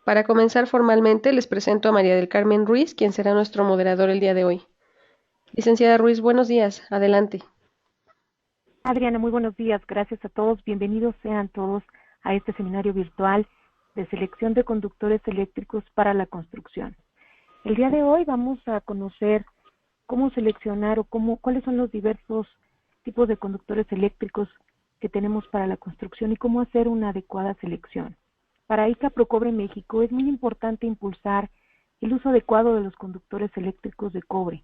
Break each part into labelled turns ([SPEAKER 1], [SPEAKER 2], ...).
[SPEAKER 1] Para comenzar formalmente, les presento a María del Carmen Ruiz, quien será nuestro moderador el día de hoy. Licenciada Ruiz, buenos días. Adelante.
[SPEAKER 2] Adriana, muy buenos días. Gracias a todos. Bienvenidos sean todos a este seminario virtual de selección de conductores eléctricos para la construcción. El día de hoy vamos a conocer cómo seleccionar o cuáles son los diversos tipos de conductores eléctricos que tenemos para la construcción y cómo hacer una adecuada selección. Para ICA Procobre México es muy importante impulsar el uso adecuado de los conductores eléctricos de cobre,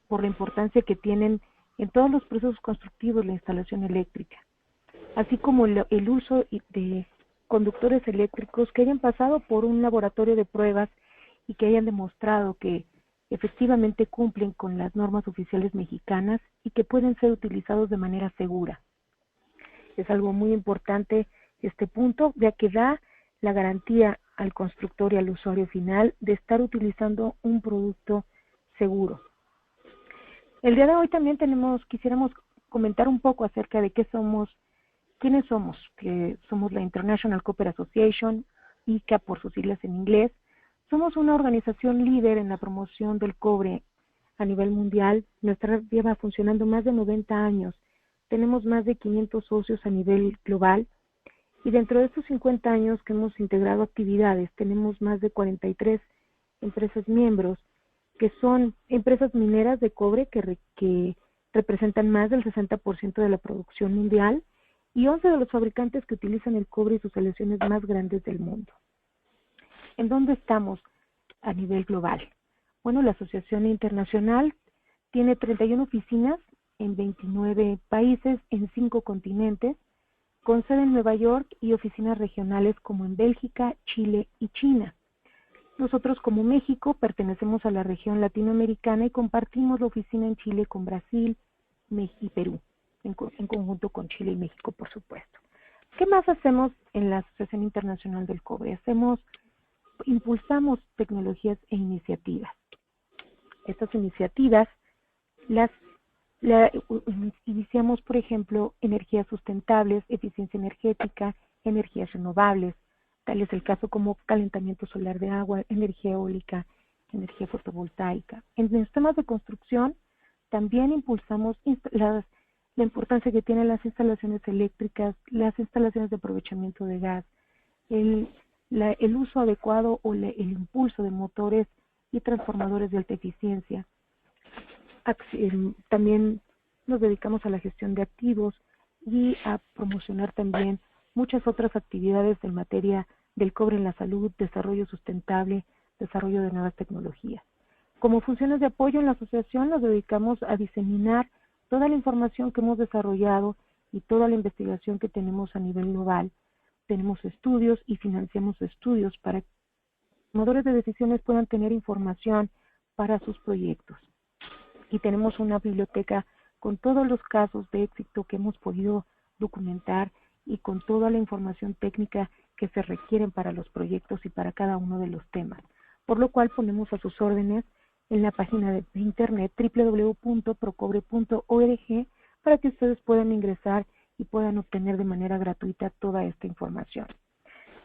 [SPEAKER 2] por la importancia que tienen en todos los procesos constructivos de la instalación eléctrica, así como el uso de conductores eléctricos que hayan pasado por un laboratorio de pruebas y que hayan demostrado que efectivamente cumplen con las normas oficiales mexicanas y que pueden ser utilizados de manera segura. Es algo muy importante este punto, ya que da la garantía al constructor y al usuario final de estar utilizando un producto seguro. El día de hoy también quisiéramos comentar un poco acerca de quiénes somos, que somos la International Copper Association, ICA por sus siglas en inglés. Somos una organización líder en la promoción del cobre a nivel mundial. Nuestra red lleva funcionando más de 90 años. Tenemos más de 500 socios a nivel global y dentro de estos 50 años que hemos integrado actividades, tenemos más de 43 empresas miembros que son empresas mineras de cobre que representan más del 60% de la producción mundial y 11 de los fabricantes que utilizan el cobre y sus aleaciones más grandes del mundo. ¿En dónde estamos a nivel global? Bueno, la Asociación Internacional tiene 31 oficinas en 29 países, en 5 continentes, con sede en Nueva York y oficinas regionales como en Bélgica, Chile y China. Nosotros como México pertenecemos a la región latinoamericana y compartimos la oficina en Chile con Brasil, México y Perú, en conjunto con Chile y México, por supuesto. ¿Qué más hacemos en la Asociación Internacional del Cobre? Impulsamos tecnologías e iniciativas. Estas iniciativas iniciamos, por ejemplo, energías sustentables, eficiencia energética, energías renovables. Tal es el caso como calentamiento solar de agua, energía eólica, energía fotovoltaica. En los temas de construcción también impulsamos la importancia que tienen las instalaciones eléctricas, las instalaciones de aprovechamiento de gas, el uso adecuado o el impulso de motores y transformadores de alta eficiencia. También nos dedicamos a la gestión de activos y a promocionar también muchas otras actividades en materia del cobre en la salud, desarrollo sustentable, desarrollo de nuevas tecnologías. Como funciones de apoyo en la asociación nos dedicamos a diseminar toda la información que hemos desarrollado y toda la investigación que tenemos a nivel global. Tenemos estudios y financiamos estudios para que los tomadores de decisiones puedan tener información para sus proyectos. Y tenemos una biblioteca con todos los casos de éxito que hemos podido documentar y con toda la información técnica que se requieren para los proyectos y para cada uno de los temas, por lo cual ponemos a sus órdenes en la página de internet www.procobre.org para que ustedes puedan ingresar y puedan obtener de manera gratuita toda esta información.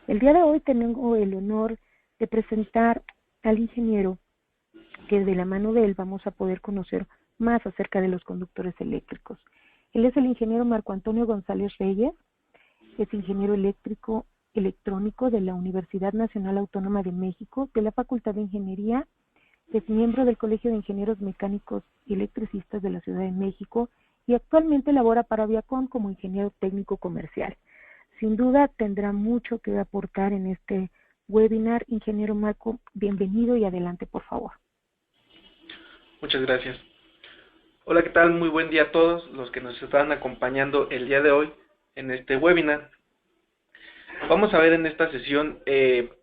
[SPEAKER 2] El día de hoy tengo el honor de presentar al ingeniero que de la mano de él vamos a poder conocer más acerca de los conductores eléctricos. Él es el ingeniero Marco Antonio González Reyes, es ingeniero electrónico de la Universidad Nacional Autónoma de México, de la Facultad de Ingeniería, es miembro del Colegio de Ingenieros Mecánicos y Electricistas de la Ciudad de México y actualmente labora para Viacom como ingeniero técnico comercial. Sin duda tendrá mucho que aportar en este webinar. Ingeniero Marco, bienvenido y adelante, por favor.
[SPEAKER 3] Muchas gracias. Hola, ¿qué tal? Muy buen día a todos los que nos están acompañando el día de hoy en este webinar. Vamos a ver en esta sesión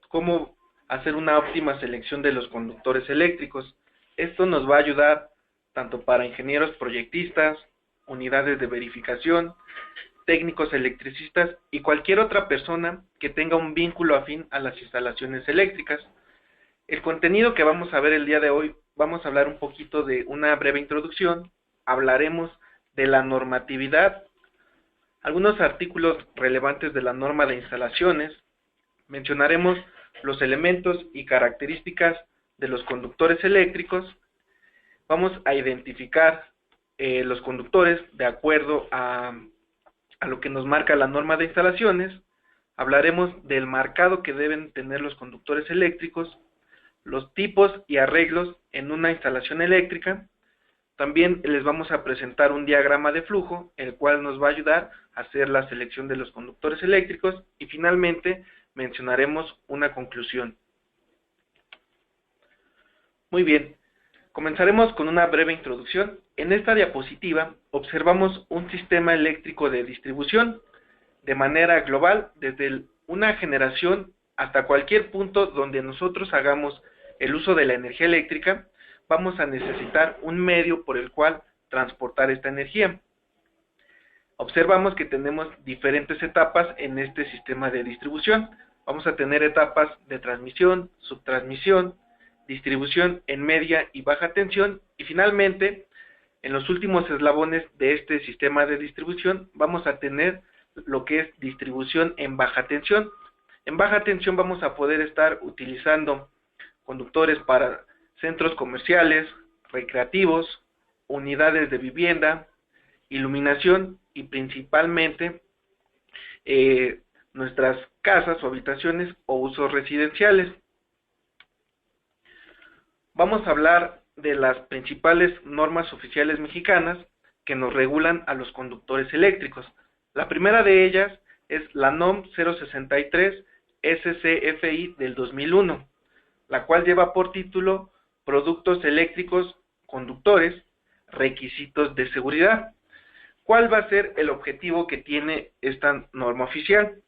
[SPEAKER 3] cómo hacer una óptima selección de los conductores eléctricos. Esto nos va a ayudar tanto para ingenieros proyectistas, unidades de verificación, técnicos electricistas y cualquier otra persona que tenga un vínculo afín a las instalaciones eléctricas. El contenido que vamos a ver el día de hoy, vamos a hablar un poquito de una breve introducción, hablaremos de la normatividad, algunos artículos relevantes de la norma de instalaciones, mencionaremos los elementos y características de los conductores eléctricos. Vamos a identificar los conductores de acuerdo a lo que nos marca la norma de instalaciones. Hablaremos del marcado que deben tener los conductores eléctricos, los tipos y arreglos en una instalación eléctrica. También les vamos a presentar un diagrama de flujo, el cual nos va a ayudar a hacer la selección de los conductores eléctricos, y finalmente mencionaremos una conclusión. Muy bien, comenzaremos con una breve introducción. En esta diapositiva observamos un sistema eléctrico de distribución de manera global, desde una generación hasta cualquier punto donde nosotros hagamos el uso de la energía eléctrica. Vamos a necesitar un medio por el cual transportar esta energía. Observamos que tenemos diferentes etapas en este sistema de distribución. Vamos a tener etapas de transmisión, subtransmisión, distribución en media y baja tensión, y finalmente, en los últimos eslabones de este sistema de distribución, vamos a tener lo que es distribución en baja tensión. En baja tensión vamos a poder estar utilizando conductores para centros comerciales, recreativos, unidades de vivienda, iluminación y principalmente nuestras casas o habitaciones o usos residenciales. Vamos a hablar de las principales normas oficiales mexicanas que nos regulan a los conductores eléctricos. La primera de ellas es la NOM 063 SCFI del 2001, la cual lleva por título Productos Eléctricos Conductores, Requisitos de Seguridad. ¿Cuál va a ser el objetivo que tiene esta norma oficial?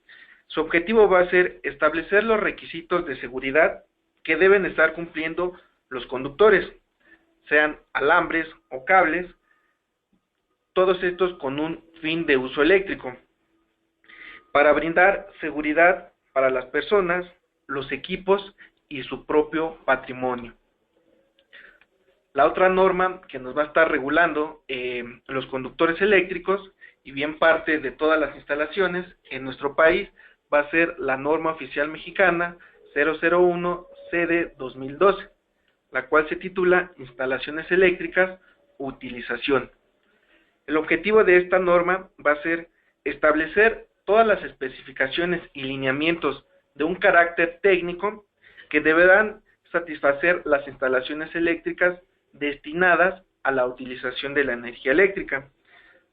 [SPEAKER 3] Su objetivo va a ser establecer los requisitos de seguridad que deben estar cumpliendo los conductores, sean alambres o cables, todos estos con un fin de uso eléctrico, para brindar seguridad para las personas, los equipos y su propio patrimonio. La otra norma que nos va a estar regulando los conductores eléctricos, y bien parte de todas las instalaciones en nuestro país, va a ser la norma oficial mexicana 001 CD 2012, la cual se titula Instalaciones Eléctricas, Utilización. El objetivo de esta norma va a ser establecer todas las especificaciones y lineamientos de un carácter técnico que deberán satisfacer las instalaciones eléctricas destinadas a la utilización de la energía eléctrica.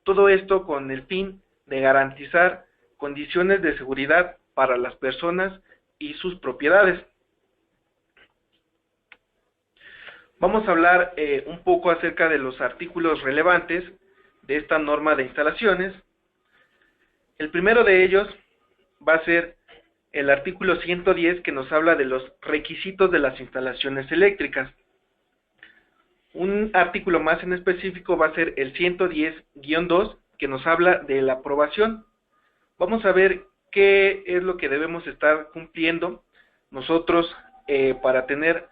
[SPEAKER 3] Todo esto con el fin de garantizar condiciones de seguridad para las personas y sus propiedades. Vamos a hablar un poco acerca de los artículos relevantes de esta norma de instalaciones. El primero de ellos va a ser el artículo 110, que nos habla de los requisitos de las instalaciones eléctricas. Un artículo más en específico va a ser el 110-2, que nos habla de la aprobación. Vamos a ver qué es lo que debemos estar cumpliendo nosotros para tener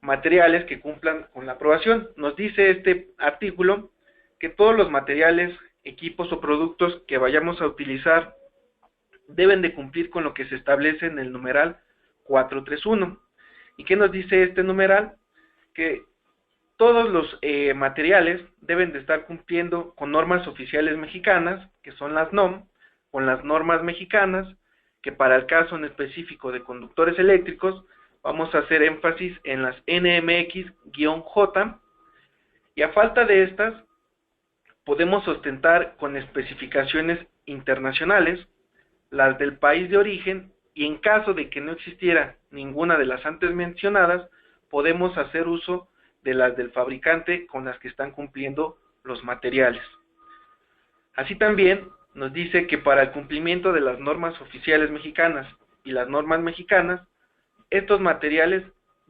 [SPEAKER 3] materiales que cumplan con la aprobación. Nos dice este artículo que todos los materiales, equipos o productos que vayamos a utilizar deben de cumplir con lo que se establece en el numeral 431. ¿Y qué nos dice este numeral? Que todos los materiales deben de estar cumpliendo con normas oficiales mexicanas, que son las NOM, con las normas mexicanas, que para el caso en específico de conductores eléctricos vamos a hacer énfasis en las NMX-J, y a falta de estas podemos ostentar con especificaciones internacionales, las del país de origen, y en caso de que no existiera ninguna de las antes mencionadas, podemos hacer uso de las del fabricante con las que están cumpliendo los materiales. Así también nos dice que para el cumplimiento de las normas oficiales mexicanas y las normas mexicanas, estos materiales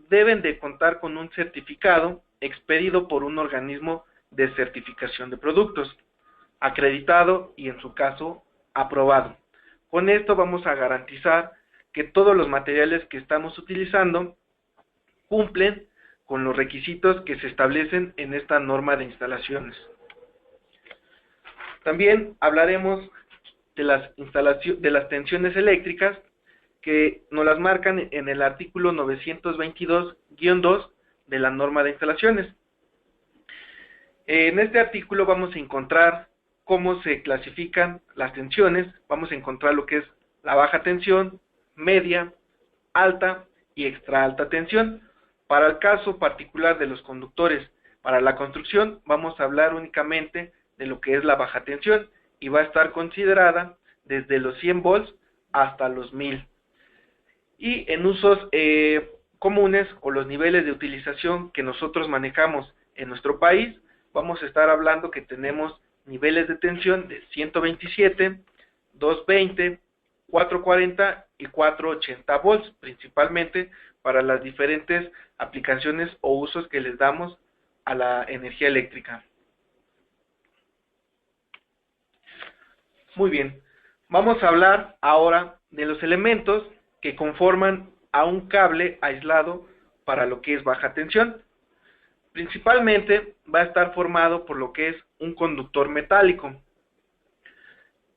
[SPEAKER 3] deben de contar con un certificado expedido por un organismo de certificación de productos, acreditado y en su caso aprobado. Con esto vamos a garantizar que todos los materiales que estamos utilizando cumplen con los requisitos que se establecen en esta norma de instalaciones. También hablaremos de las tensiones eléctricas, que nos las marcan en el artículo 922-2 de la norma de instalaciones. En este artículo vamos a encontrar cómo se clasifican las tensiones, vamos a encontrar lo que es la baja tensión, media, alta y extra alta tensión. Para el caso particular de los conductores para la construcción, vamos a hablar únicamente de lo que es la baja tensión y va a estar considerada desde los 100 volts hasta los 1000. Y en usos comunes o los niveles de utilización que nosotros manejamos en nuestro país, vamos a estar hablando que tenemos niveles de tensión de 127, 220, 440 y 480 volts, principalmente para las diferentes aplicaciones o usos que les damos a la energía eléctrica. Muy bien, vamos a hablar ahora de los elementos que conforman a un cable aislado para lo que es baja tensión. Principalmente va a estar formado por lo que es un conductor metálico.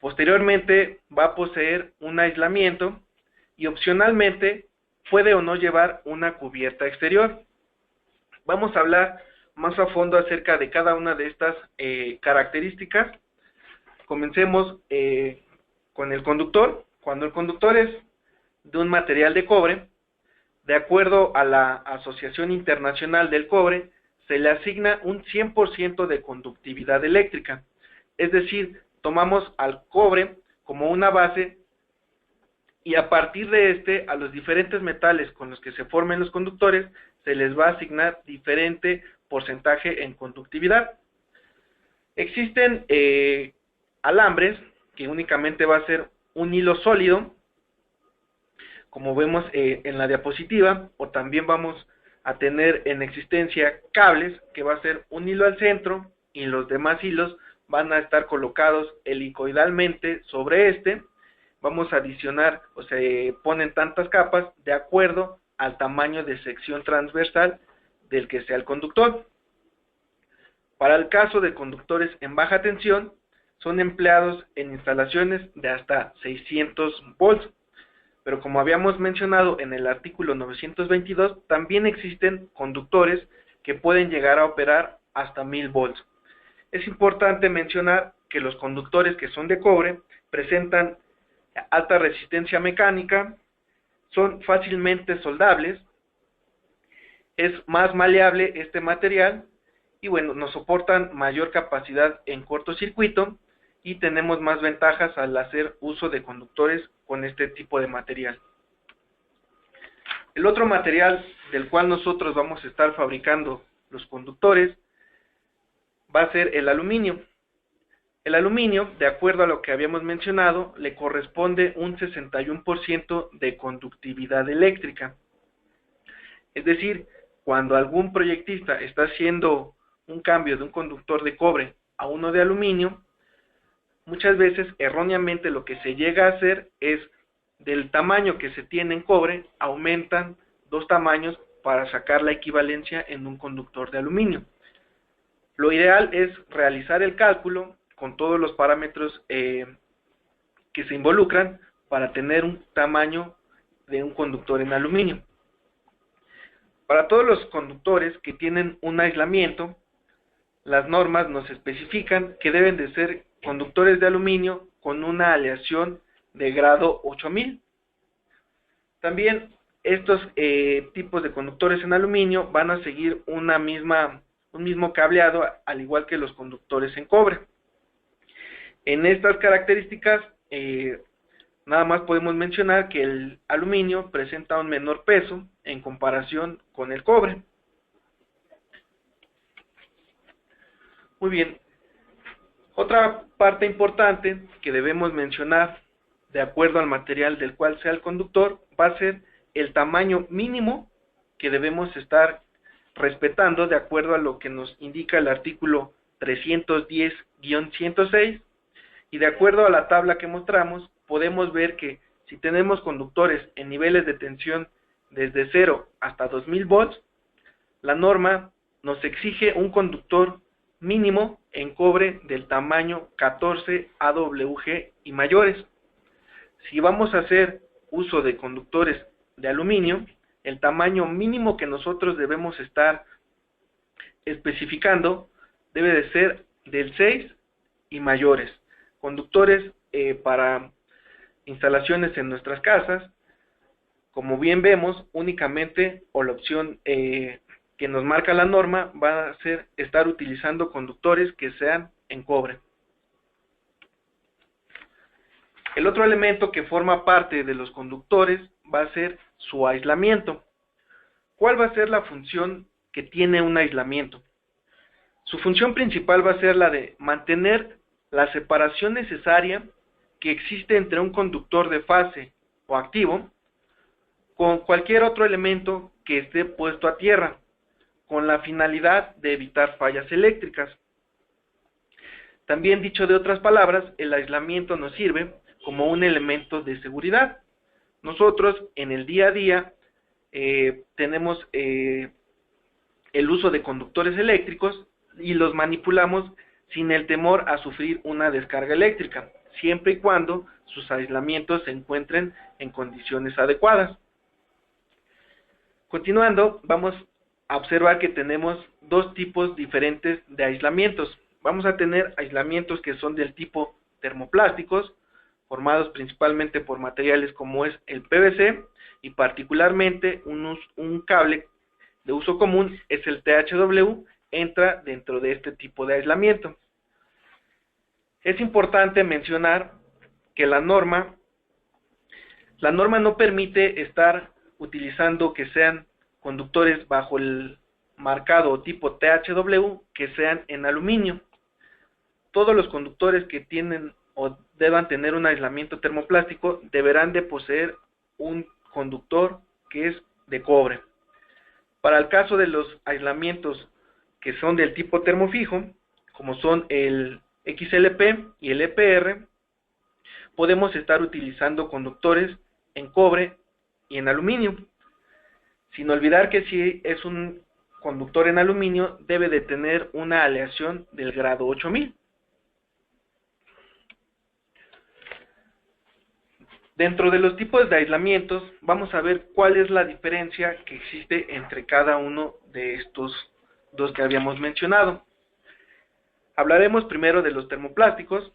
[SPEAKER 3] Posteriormente va a poseer un aislamiento y opcionalmente puede o no llevar una cubierta exterior. Vamos a hablar más a fondo acerca de cada una de estas características. Comencemos con el conductor. Cuando el conductor es de un material de cobre, de acuerdo a la Asociación Internacional del Cobre, se le asigna un 100% de conductividad eléctrica. Es decir, tomamos al cobre como una base y a partir de a los diferentes metales con los que se formen los conductores, se les va a asignar diferente porcentaje en conductividad. Existen alambres que únicamente va a ser un hilo sólido, como vemos en la diapositiva, o también vamos a tener en existencia cables, que va a ser un hilo al centro, y los demás hilos van a estar colocados helicoidalmente sobre Vamos a adicionar, o se ponen tantas capas, de acuerdo al tamaño de sección transversal del que sea el conductor. Para el caso de conductores en baja tensión, son empleados en instalaciones de hasta 600 volts. Pero como habíamos mencionado en el artículo 922, también existen conductores que pueden llegar a operar hasta 1000 volts. Es importante mencionar que los conductores que son de cobre presentan alta resistencia mecánica, son fácilmente soldables, es más maleable este material y bueno, nos soportan mayor capacidad en cortocircuito y tenemos más ventajas al hacer uso de conductores con este tipo de material. El otro material del cual nosotros vamos a estar fabricando los conductores va a ser el aluminio. El aluminio, de acuerdo a lo que habíamos mencionado, le corresponde un 61% de conductividad eléctrica. Es decir, cuando algún proyectista está haciendo un cambio de un conductor de cobre a uno de aluminio, muchas veces erróneamente lo que se llega a hacer es del tamaño que se tiene en cobre, aumentan 2 tamaños para sacar la equivalencia en un conductor de aluminio. Lo ideal es realizar el cálculo con todos los parámetros que se involucran para tener un tamaño de un conductor en aluminio. Para todos los conductores que tienen un aislamiento, las normas nos especifican que deben de ser conductores de aluminio con una aleación de grado 8000. También estos tipos de conductores en aluminio van a seguir un mismo cableado, al igual que los conductores en cobre. En estas características, nada más podemos mencionar que el aluminio presenta un menor peso en comparación con el cobre. Muy bien. Otra parte importante que debemos mencionar, de acuerdo al material del cual sea el conductor, va a ser el tamaño mínimo que debemos estar respetando de acuerdo a lo que nos indica el artículo 310-106, y de acuerdo a la tabla que mostramos, podemos ver que si tenemos conductores en niveles de tensión desde 0 hasta 2000 volts, la norma nos exige un conductor mínimo en cobre del tamaño 14 AWG y mayores. Si vamos a hacer uso de conductores de aluminio, el tamaño mínimo que nosotros debemos estar especificando debe de ser del 6 y mayores. Conductores para instalaciones en nuestras casas, como bien vemos, únicamente, o la opción que nos marca la norma, va a ser estar utilizando conductores que sean en cobre. El otro elemento que forma parte de los conductores va a ser su aislamiento. ¿Cuál va a ser la función que tiene un aislamiento? Su función principal va a ser la de mantener la separación necesaria que existe entre un conductor de fase o activo con cualquier otro elemento que esté puesto a tierra, con la finalidad de evitar fallas eléctricas. También, dicho de otras palabras, el aislamiento nos sirve como un elemento de seguridad. Nosotros en el día a día tenemos el uso de conductores eléctricos y los manipulamos sin el temor a sufrir una descarga eléctrica, siempre y cuando sus aislamientos se encuentren en condiciones adecuadas. Continuando, vamos a observar que tenemos dos tipos diferentes de aislamientos. Vamos a tener aislamientos que son del tipo termoplásticos, formados principalmente por materiales como es el PVC, y particularmente un cable de uso común es el THW, entra dentro de este tipo de aislamiento. Es importante mencionar que la norma no permite estar utilizando que sean conductores bajo el marcado tipo THW que sean en aluminio. Todos los conductores que tienen o deban tener un aislamiento termoplástico deberán de poseer un conductor que es de cobre. Para el caso de los aislamientos que son del tipo termofijo, como son el XLP y el EPR, podemos estar utilizando conductores en cobre y en aluminio, sin olvidar que si es un conductor en aluminio debe de tener una aleación del grado 8000. Dentro de los tipos de aislamientos vamos a ver cuál es la diferencia que existe entre cada uno de estos dos que habíamos mencionado. Hablaremos primero de los termoplásticos,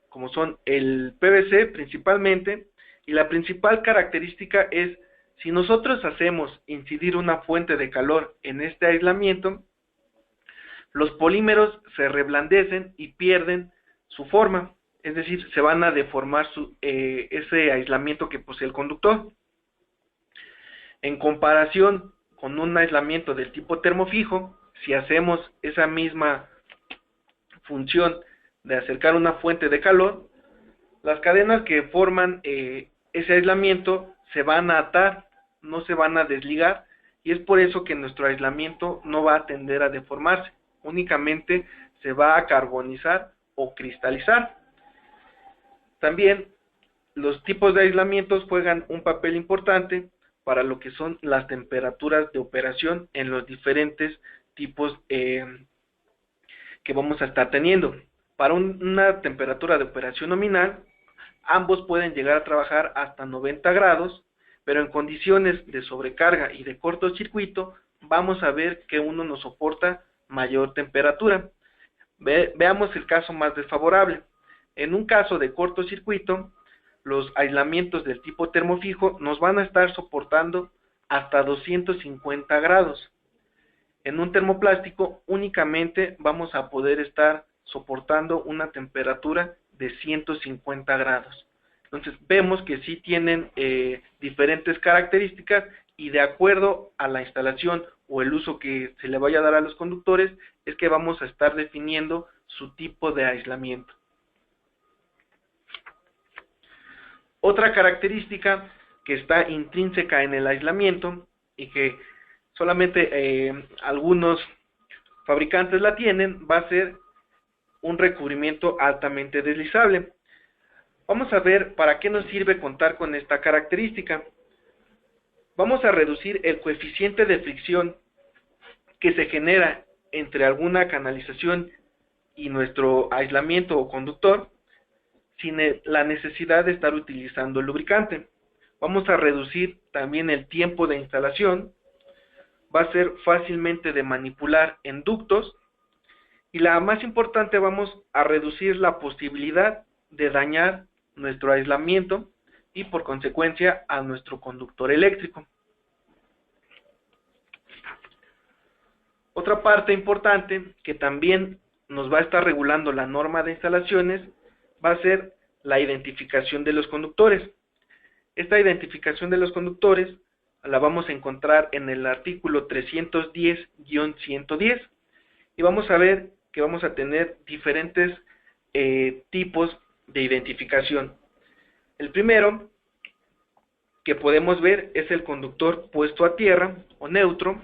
[SPEAKER 3] como son el PVC principalmente, y la principal característica es, si nosotros hacemos incidir una fuente de calor en este aislamiento, los polímeros se reblandecen y pierden su forma, es decir, se van a deformar ese aislamiento que posee el conductor. En comparación con un aislamiento del tipo termofijo, si hacemos esa misma función de acercar una fuente de calor, las cadenas que forman ese aislamiento se van a atar, no se van a desligar, y es por eso que nuestro aislamiento no va a tender a deformarse, únicamente se va a carbonizar o cristalizar. También los tipos de aislamientos juegan un papel importante para lo que son las temperaturas de operación en los diferentes tipos que vamos a estar teniendo. Para una temperatura de operación nominal, ambos pueden llegar a trabajar hasta 90 grados, pero en condiciones de sobrecarga y de cortocircuito, vamos a ver que uno nos soporta mayor temperatura. Veamos el caso más desfavorable. En un caso de cortocircuito, los aislamientos del tipo termofijo nos van a estar soportando hasta 250 grados. En un termoplástico únicamente vamos a poder estar soportando una temperatura de 150 grados. Entonces vemos que sí tienen diferentes características, y de acuerdo a la instalación o el uso que se le vaya a dar a los conductores es que vamos a estar definiendo su tipo de aislamiento. Otra característica que está intrínseca en el aislamiento y que solamente algunos fabricantes la tienen, va a ser un recubrimiento altamente deslizable. Vamos a ver para qué nos sirve contar con esta característica. Vamos a reducir el coeficiente de fricción que se genera entre alguna canalización y nuestro aislamiento o conductor, sin la necesidad de estar utilizando lubricante. Vamos a reducir también el tiempo de instalación. Va a ser fácilmente de manipular en ductos. Y la más importante, vamos a reducir la posibilidad de dañar nuestro aislamiento y por consecuencia a nuestro conductor eléctrico. Otra parte importante que también nos va a estar regulando la norma de instalaciones va a ser la identificación de los conductores. Esta identificación de los conductores la vamos a encontrar en el artículo 310-110 y vamos a ver que vamos a tener diferentes tipos de identificación. El primero que podemos ver es el conductor puesto a tierra o neutro.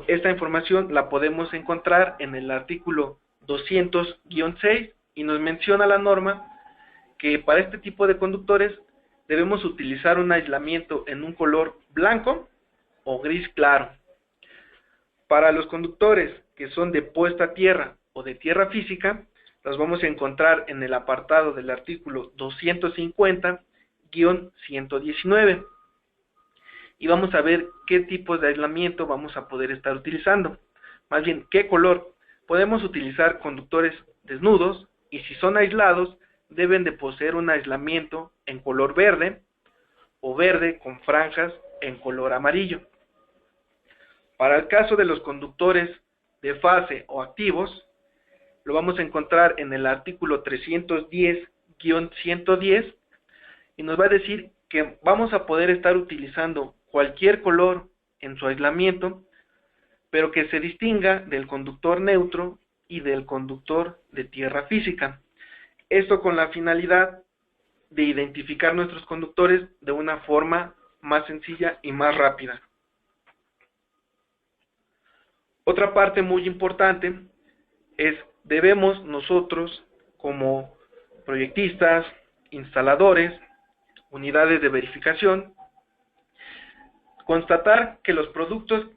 [SPEAKER 3] Esta información la podemos encontrar en el artículo 200-6 y nos menciona la norma que para este tipo de conductores debemos utilizar un aislamiento en un color blanco o gris claro. Para los conductores que son de puesta a tierra o de tierra física, los vamos a encontrar en el apartado del artículo 250-119. Y vamos a ver qué tipos de aislamiento vamos a poder estar utilizando. Más bien, qué color. Podemos utilizar conductores desnudos y si son aislados, deben de poseer un aislamiento en color verde o verde con franjas en color amarillo. Para el caso de los conductores de fase o activos, lo vamos a encontrar en el artículo 310-110 y nos va a decir que vamos a poder estar utilizando cualquier color en su aislamiento, pero que se distinga del conductor neutro y del conductor de tierra física. Esto con la finalidad de identificar nuestros conductores de una forma más sencilla y más rápida. Otra parte muy importante es, debemos nosotros como proyectistas, instaladores, unidades de verificación, constatar que los productos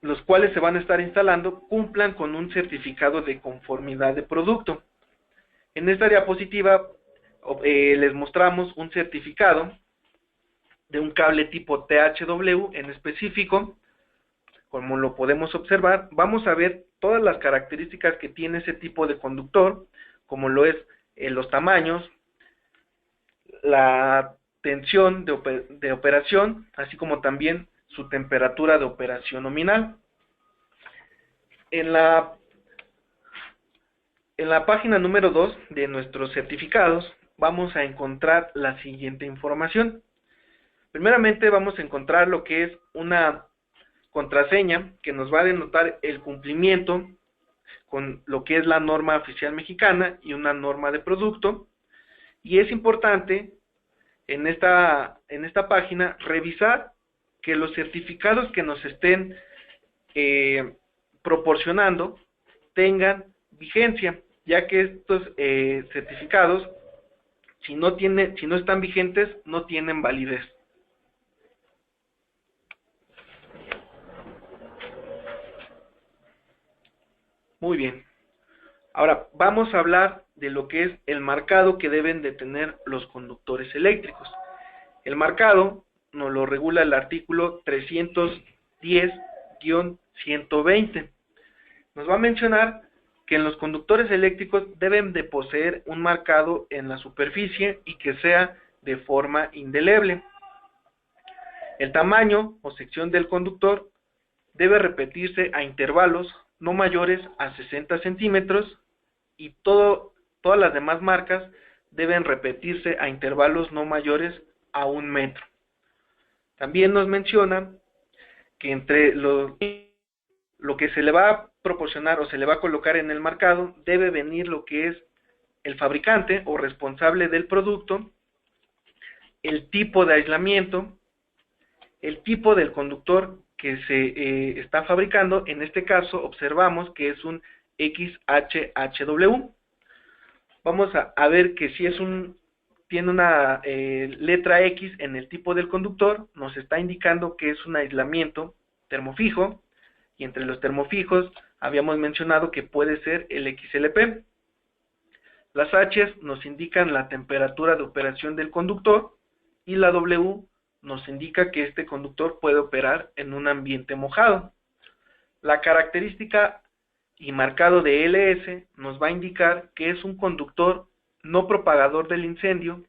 [SPEAKER 3] los cuales se van a estar instalando cumplan con un certificado de conformidad de producto. En esta diapositiva les mostramos un certificado de un cable tipo THW en específico. Como lo podemos observar, vamos a ver todas las características que tiene ese tipo de conductor, como lo es los tamaños, la tensión de operación, así como también su temperatura de operación nominal. En la página número 2 de nuestros certificados vamos a encontrar la siguiente información. Primeramente vamos a encontrar lo que es una contraseña que nos va a denotar el cumplimiento con lo que es la norma oficial mexicana y una norma de producto. Y es importante en esta página revisar que los certificados que nos estén proporcionando tengan vigencia, ya que estos certificados, si no están vigentes, no tienen validez. Muy bien. Ahora vamos a hablar de lo que es el marcado que deben de tener los conductores eléctricos. El marcado nos lo regula el artículo 310-120. Nos va a mencionar que en los conductores eléctricos deben de poseer un marcado en la superficie y que sea de forma indeleble. El tamaño o sección del conductor debe repetirse a intervalos no mayores a 60 centímetros y todas las demás marcas deben repetirse a intervalos no mayores a 1 metro. También nos menciona que entre lo que se le va a proporcionar o se le va a colocar en el marcado debe venir lo que es el fabricante o responsable del producto, el tipo de aislamiento, el tipo del conductor que se está fabricando. En este caso observamos que es un XHHW. Vamos a ver que si tiene una letra X en el tipo del conductor, nos está indicando que es un aislamiento termofijo, y entre los termofijos habíamos mencionado que puede ser el XLP. Las H's nos indican la temperatura de operación del conductor y la W nos indica que este conductor puede operar en un ambiente mojado. La característica y marcado de LS nos va a indicar que es un conductor no propagador del incendio,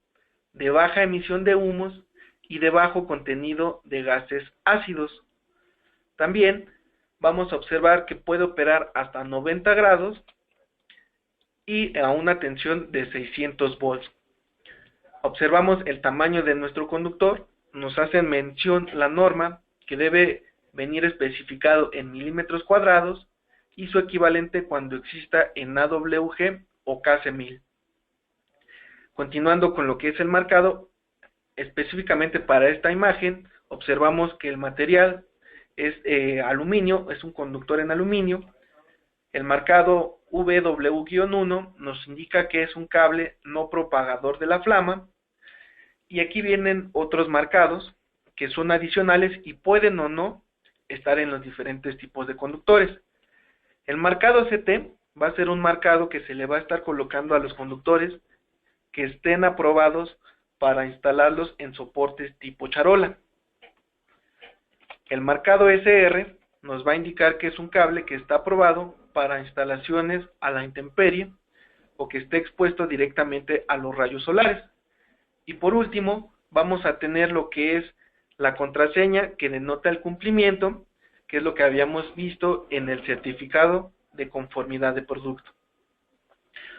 [SPEAKER 3] de baja emisión de humos y de bajo contenido de gases ácidos. También vamos a observar que puede operar hasta 90 grados y a una tensión de 600 volts. Observamos el tamaño de nuestro conductor, nos hacen mención la norma que debe venir especificado en milímetros cuadrados y su equivalente cuando exista en AWG o KC1000. Continuando con lo que es el marcado, específicamente para esta imagen, observamos que el material es aluminio, es un conductor en aluminio. El marcado VW-1 nos indica que es un cable no propagador de la flama. Y aquí vienen otros marcados que son adicionales y pueden o no estar en los diferentes tipos de conductores. El marcado CT va a ser un marcado que se le va a estar colocando a los conductores que estén aprobados para instalarlos en soportes tipo charola. El marcado SR nos va a indicar que es un cable que está aprobado para instalaciones a la intemperie o que esté expuesto directamente a los rayos solares. Y por último, vamos a tener lo que es la contraseña que denota el cumplimiento, que es lo que habíamos visto en el certificado de conformidad de producto.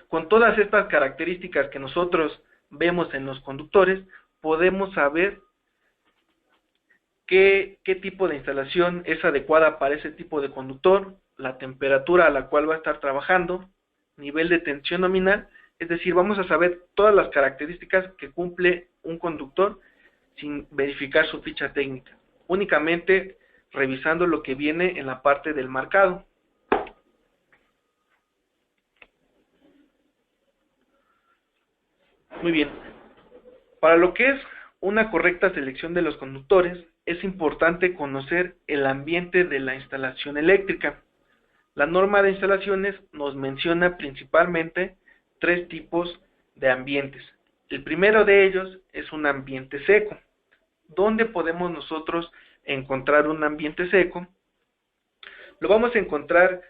[SPEAKER 3] Con todas estas características que nosotros vemos en los conductores, podemos saber qué tipo de instalación es adecuada para ese tipo de conductor, la temperatura a la cual va a estar trabajando, nivel de tensión nominal, es decir, vamos a saber todas las características que cumple un conductor sin verificar su ficha técnica, únicamente revisando lo que viene en la parte del marcado. Muy bien, para lo que es una correcta selección de los conductores, es importante conocer el ambiente de la instalación eléctrica. La norma de instalaciones nos menciona principalmente 3 tipos de ambientes. El primero de ellos es un ambiente seco. ¿Dónde podemos nosotros encontrar un ambiente seco? Lo vamos a encontrar,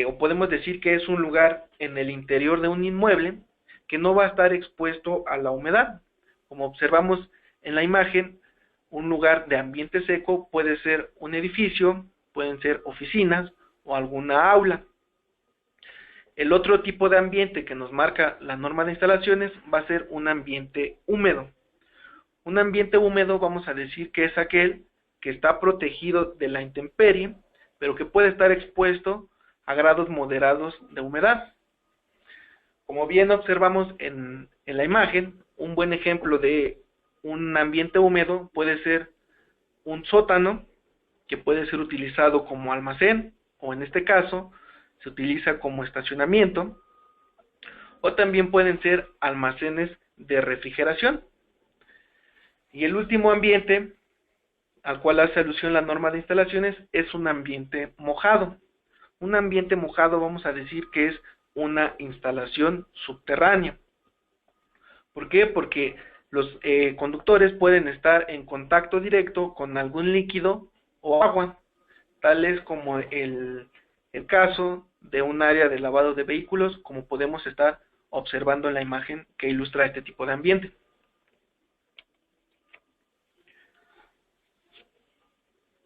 [SPEAKER 3] o podemos decir que es un lugar en el interior de un inmueble que no va a estar expuesto a la humedad. Como observamos en la imagen, un lugar de ambiente seco puede ser un edificio, pueden ser oficinas o alguna aula. El otro tipo de ambiente que nos marca la norma de instalaciones va a ser un ambiente húmedo. Un ambiente húmedo vamos a decir que es aquel que está protegido de la intemperie, pero que puede estar expuesto a grados moderados de humedad. Como bien observamos en la imagen, un buen ejemplo de un ambiente húmedo puede ser un sótano, que puede ser utilizado como almacén, o en este caso, se utiliza como estacionamiento, o también pueden ser almacenes de refrigeración. Y el último ambiente, al cual hace alusión la norma de instalaciones, es un ambiente mojado. Un ambiente mojado vamos a decir que es una instalación subterránea. ¿Por qué? Porque los conductores pueden estar en contacto directo con algún líquido o agua, tales como el caso de un área de lavado de vehículos, como podemos estar observando en la imagen que ilustra este tipo de ambiente.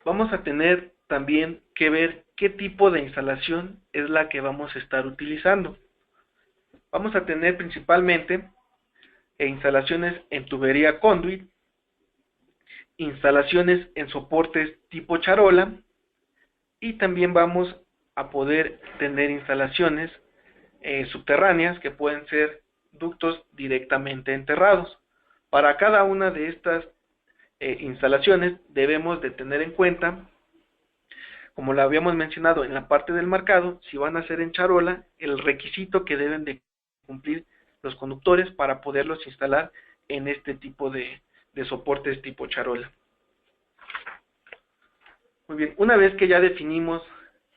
[SPEAKER 3] Vamos a tener también que ver qué tipo de instalación es la que vamos a estar utilizando. Vamos a tener principalmente instalaciones en tubería conduit, instalaciones en soportes tipo charola, y también vamos a poder tener instalaciones subterráneas que pueden ser ductos directamente enterrados. Para cada una de estas instalaciones debemos de tener en cuenta, como lo habíamos mencionado en la parte del marcado, si van a ser en charola, el requisito que deben de cumplir los conductores para poderlos instalar en este tipo de soportes tipo charola. Muy bien, una vez que ya definimos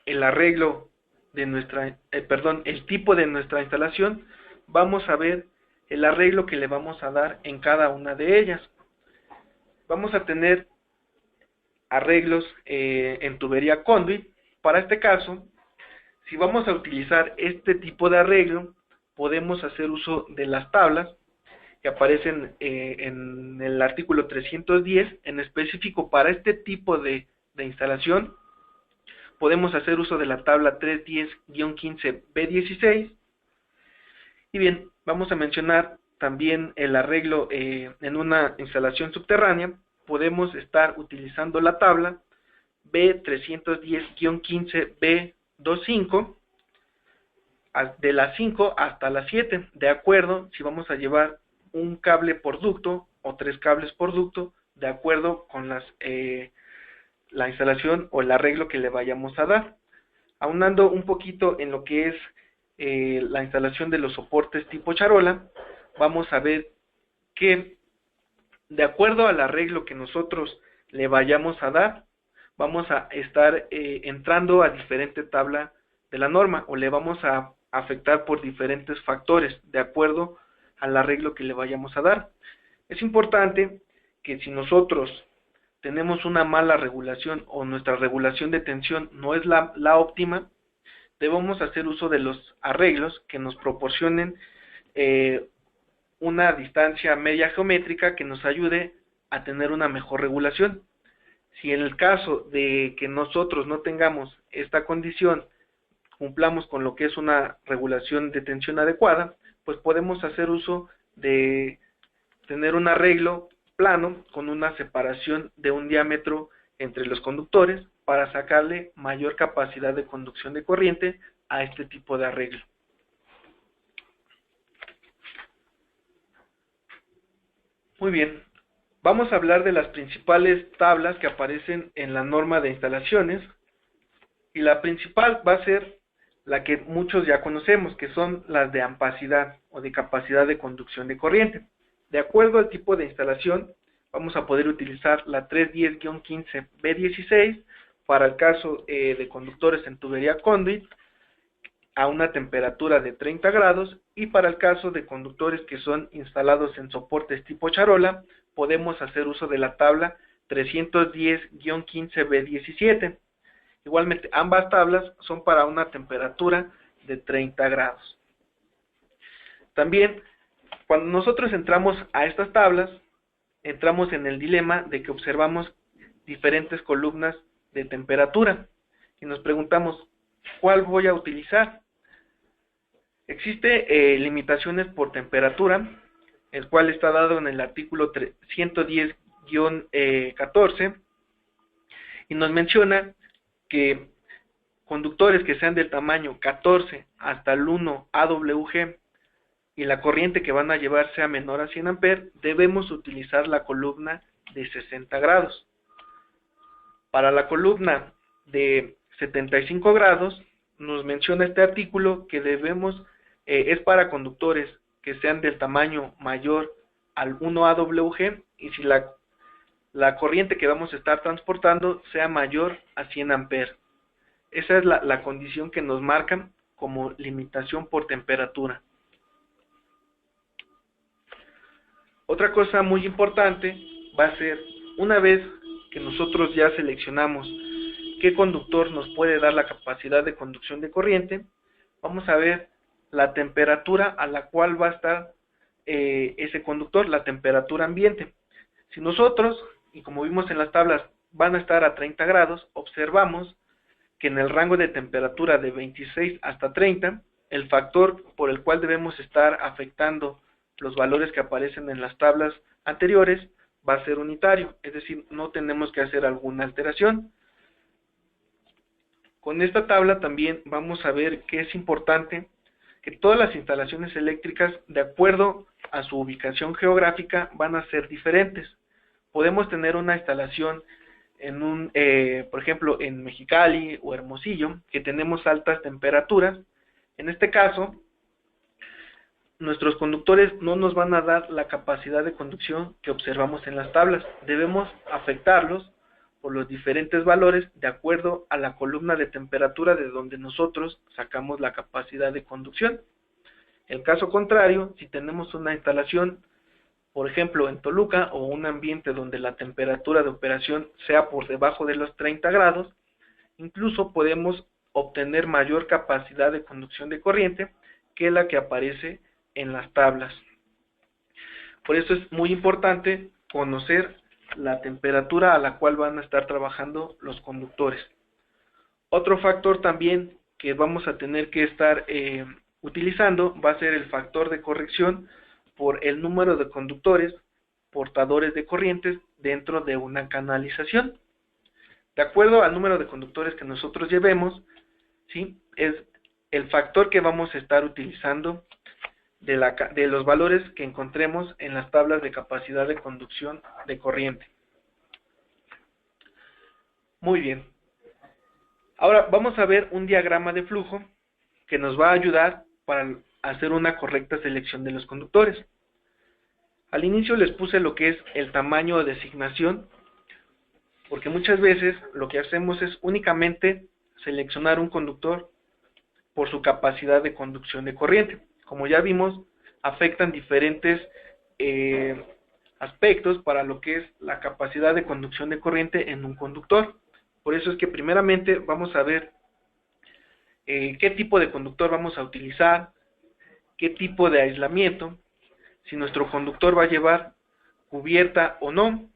[SPEAKER 3] el arreglo de nuestra, el tipo de nuestra instalación, vamos a ver el arreglo que le vamos a dar en cada una de ellas. vamos a tener arreglos en tubería conduit. Para este caso, si vamos a utilizar este tipo de arreglo, podemos hacer uso de las tablas que aparecen en el artículo 310, en específico para este tipo de instalación, podemos hacer uso de la tabla 310-15B16. Y bien, vamos a mencionar también el arreglo en una instalación subterránea. Podemos estar utilizando la tabla B310-15B25, de las 5 hasta las 7, de acuerdo si vamos a llevar un cable por ducto o 3 cables por ducto, de acuerdo con la instalación o el arreglo que le vayamos a dar. Aunando un poquito en lo que es la instalación de los soportes tipo charola, vamos a ver que de acuerdo al arreglo que nosotros le vayamos a dar, vamos a estar entrando a diferente tabla de la norma, o le vamos a afectar por diferentes factores de acuerdo al arreglo que le vayamos a dar. Es importante que si nosotros tenemos una mala regulación o nuestra regulación de tensión no es la óptima, debemos hacer uso de los arreglos que nos proporcionen una distancia media geométrica que nos ayude a tener una mejor regulación. Si en el caso de que nosotros no tengamos esta condición, cumplamos con lo que es una regulación de tensión adecuada, pues podemos hacer uso de tener un arreglo plano con una separación de un diámetro entre los conductores para sacarle mayor capacidad de conducción de corriente a este tipo de arreglo. Muy bien, vamos a hablar de las principales tablas que aparecen en la norma de instalaciones, y la principal va a ser la que muchos ya conocemos, que son las de ampacidad o de capacidad de conducción de corriente. De acuerdo al tipo de instalación, vamos a poder utilizar la 310-15B16 para el caso de conductores en tubería conduit a una temperatura de 30 grados, y para el caso de conductores que son instalados en soportes tipo charola, podemos hacer uso de la tabla 310-15B17. Igualmente, ambas tablas son para una temperatura de 30 grados. También, cuando nosotros entramos a estas tablas, entramos en el dilema de que observamos diferentes columnas de temperatura y nos preguntamos, ¿cuál voy a utilizar? Existe limitaciones por temperatura, el cual está dado en el artículo 110-14, y nos menciona que conductores que sean del tamaño 14 hasta el 1 AWG y la corriente que van a llevar sea menor a 100 amperes, debemos utilizar la columna de 60 grados. Para la columna de 75 grados, nos menciona este artículo que debemos, es para conductores que sean del tamaño mayor al 1 AWG y si la corriente que vamos a estar transportando sea mayor a 100 amperes. Esa es la condición que nos marcan como limitación por temperatura. Otra cosa muy importante va a ser, una vez que nosotros ya seleccionamos qué conductor nos puede dar la capacidad de conducción de corriente, vamos a ver la temperatura a la cual va a estar ese conductor, la temperatura ambiente. Si nosotros, y como vimos en las tablas, van a estar a 30 grados, observamos que en el rango de temperatura de 26 hasta 30, el factor por el cual debemos estar afectando los valores que aparecen en las tablas anteriores va a ser unitario, es decir, no tenemos que hacer alguna alteración. Con esta tabla también vamos a ver que es importante que todas las instalaciones eléctricas, de acuerdo a su ubicación geográfica, van a ser diferentes. Podemos tener una instalación en por ejemplo, en Mexicali o Hermosillo, que tenemos altas temperaturas. En este caso, nuestros conductores no nos van a dar la capacidad de conducción que observamos en las tablas. Debemos afectarlos por los diferentes valores de acuerdo a la columna de temperatura de donde nosotros sacamos la capacidad de conducción. El caso contrario, si tenemos una instalación por ejemplo en Toluca, o un ambiente donde la temperatura de operación sea por debajo de los 30 grados, incluso podemos obtener mayor capacidad de conducción de corriente que la que aparece en las tablas. Por eso es muy importante conocer la temperatura a la cual van a estar trabajando los conductores. Otro factor también que vamos a tener que estar utilizando va a ser el factor de corrección por el número de conductores portadores de corrientes dentro de una canalización. De acuerdo al número de conductores que nosotros llevemos, ¿sí?, es el factor que vamos a estar utilizando de los valores que encontremos en las tablas de capacidad de conducción de corriente. Muy bien. Ahora vamos a ver un diagrama de flujo que nos va a ayudar para hacer una correcta selección de los conductores. Al inicio les puse lo que es el tamaño de designación, porque muchas veces lo que hacemos es únicamente seleccionar un conductor por su capacidad de conducción de corriente. Como ya vimos, afectan diferentes aspectos para lo que es la capacidad de conducción de corriente en un conductor. Por eso es que primeramente vamos a ver qué tipo de conductor vamos a utilizar, qué tipo de aislamiento, si nuestro conductor va a llevar cubierta o no.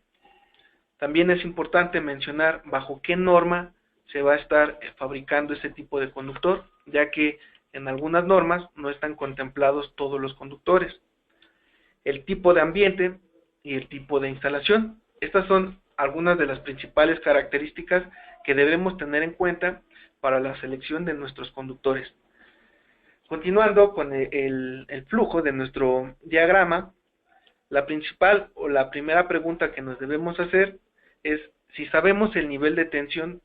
[SPEAKER 3] También es importante mencionar bajo qué norma se va a estar fabricando ese tipo de conductor, ya que en algunas normas no están contemplados todos los conductores. El tipo de ambiente y el tipo de instalación. Estas son algunas de las principales características que debemos tener en cuenta para la selección de nuestros conductores. Continuando con el flujo de nuestro diagrama, la principal o la primera pregunta que nos debemos hacer es si sabemos el nivel de tensión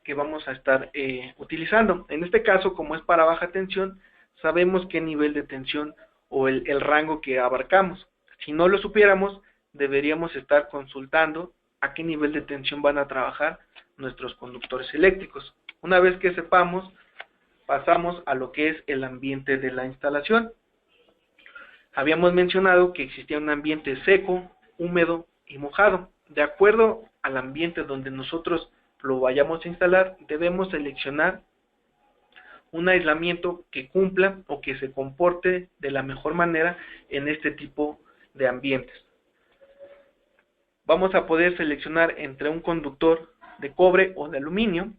[SPEAKER 3] que vamos a estar utilizando. En este caso, como es para baja tensión, sabemos qué nivel de tensión o el rango que abarcamos. Si no lo supiéramos, deberíamos estar consultando a qué nivel de tensión van a trabajar nuestros conductores eléctricos. Una vez que sepamos, pasamos a lo que es el ambiente de la instalación. Habíamos mencionado que existía un ambiente seco, húmedo y mojado. De acuerdo al ambiente donde nosotros lo vayamos a instalar, debemos seleccionar un aislamiento que cumpla o que se comporte de la mejor manera en este tipo de ambientes. Vamos a poder seleccionar entre un conductor de cobre o de aluminio.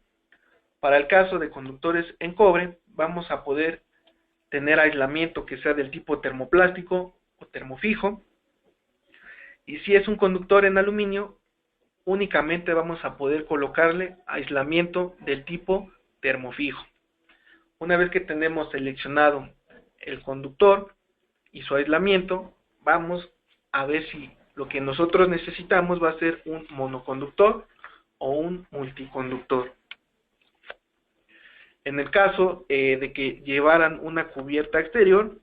[SPEAKER 3] Para el caso de conductores en cobre, vamos a poder tener aislamiento que sea del tipo termoplástico o termofijo. Y si es un conductor en aluminio, únicamente vamos a poder colocarle aislamiento del tipo termofijo. Una vez que tenemos seleccionado el conductor y su aislamiento, vamos a ver si lo que nosotros necesitamos va a ser un monoconductor o un multiconductor. En el caso de que llevaran una cubierta exterior,